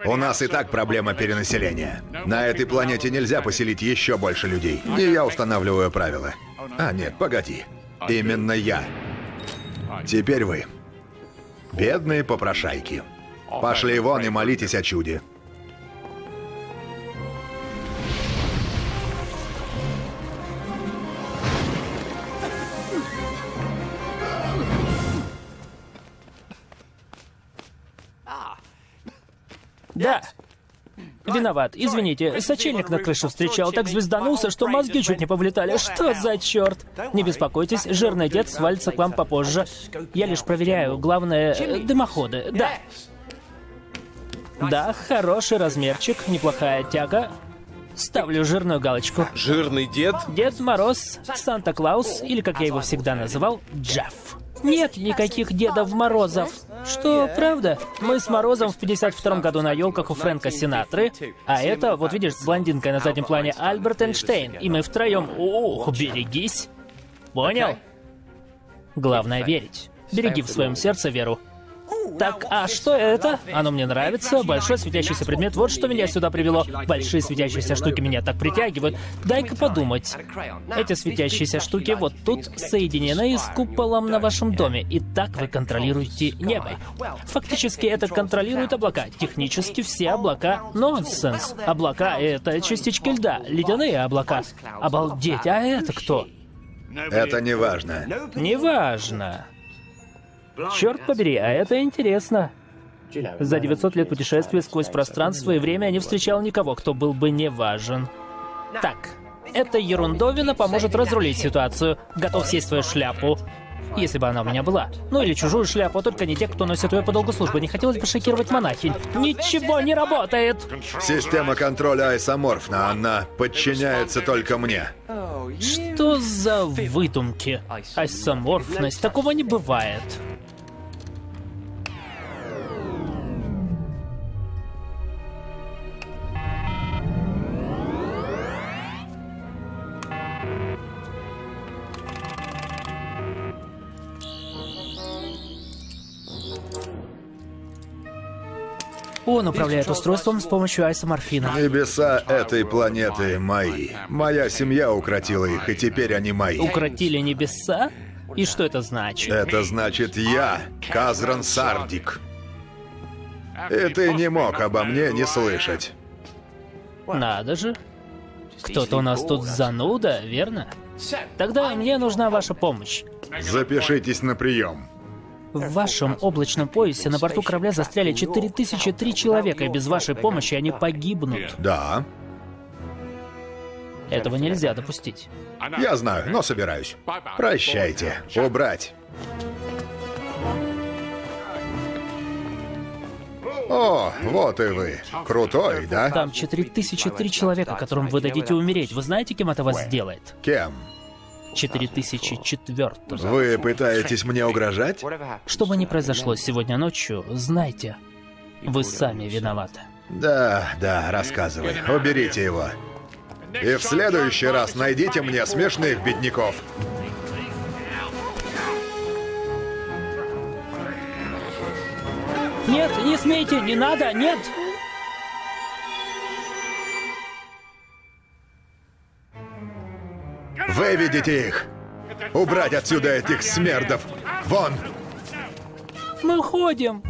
У нас и так проблема перенаселения. На этой планете нельзя поселить еще больше людей. И я устанавливаю правила. А нет, погоди. Именно я. Теперь вы. Бедные попрошайки. Пошли вон и молитесь о чуде. Да. Виноват, извините, сочельник на крыше встречал, так звезданулся, что мозги чуть не повлетали. Что за черт? Не беспокойтесь, жирный дед свалится к вам попозже. Я лишь проверяю, главное, дымоходы. Да. Да, хороший размерчик, неплохая тяга. Ставлю жирную галочку. Жирный дед? Дед Мороз, Санта-Клаус, или, как я его всегда называл, Джефф. Нет никаких Дедов Морозов. Что, правда? Мы с Морозом в 52-м году на елках у Фрэнка Синатры, а это, вот видишь, с блондинкой на заднем плане Альберт Эйнштейн, и мы втроем. Ух, берегись. Понял? Главное верить. Береги в своем сердце веру. Так, а что это? Оно мне нравится. Большой светящийся предмет. Вот что меня сюда привело. Большие светящиеся штуки меня так притягивают. Дай-ка подумать. Эти светящиеся штуки вот тут соединены с куполом на вашем доме. И так вы контролируете небо. Фактически это контролируют облака. Технически все облака — нонсенс. Облака — это частички льда. Ледяные облака. Обалдеть, а это кто? Это не важно. Неважно. Черт побери, а это интересно. За 900 лет путешествия сквозь пространство и время я не встречал никого, кто был бы не важен. Так, эта ерундовина поможет разрулить ситуацию. Готов сесть в свою шляпу. Если бы она у меня была. Ну или чужую шляпу, только не те, кто носит ее по долгу службы. Не хотелось бы шокировать монахинь. Ничего не работает! Система контроля айсоморфна. Она подчиняется только мне. Что за выдумки? Айсоморфность, такого не бывает. Он управляет устройством с помощью айсоморфина. Небеса этой планеты мои. Моя семья укротила их, и теперь они мои. Укротили небеса? И что это значит? Это значит, я Казран Сардик. И ты не мог обо мне не слышать. Надо же. Кто-то у нас тут зануда, верно? Тогда мне нужна ваша помощь. Запишитесь на прием. В вашем облачном поясе на борту корабля застряли 4003 человека, и без вашей помощи они погибнут. Да, Этого нельзя допустить. я знаю, но собираюсь. Прощайте. Убрать. О, вот и вы. Крутой, да? Там 4003 человека, которым вы дадите умереть. Вы знаете, кем это вас сделает? Кем? 4004. Вы пытаетесь мне угрожать? Что бы ни произошло сегодня ночью, знайте, вы сами виноваты. Да, рассказывай. Уберите его. И в следующий раз найдите мне смешных бедняков. Нет, не смейте, не надо, нет! Выведите их! Убрать отсюда этих смердов! Вон! Мы уходим!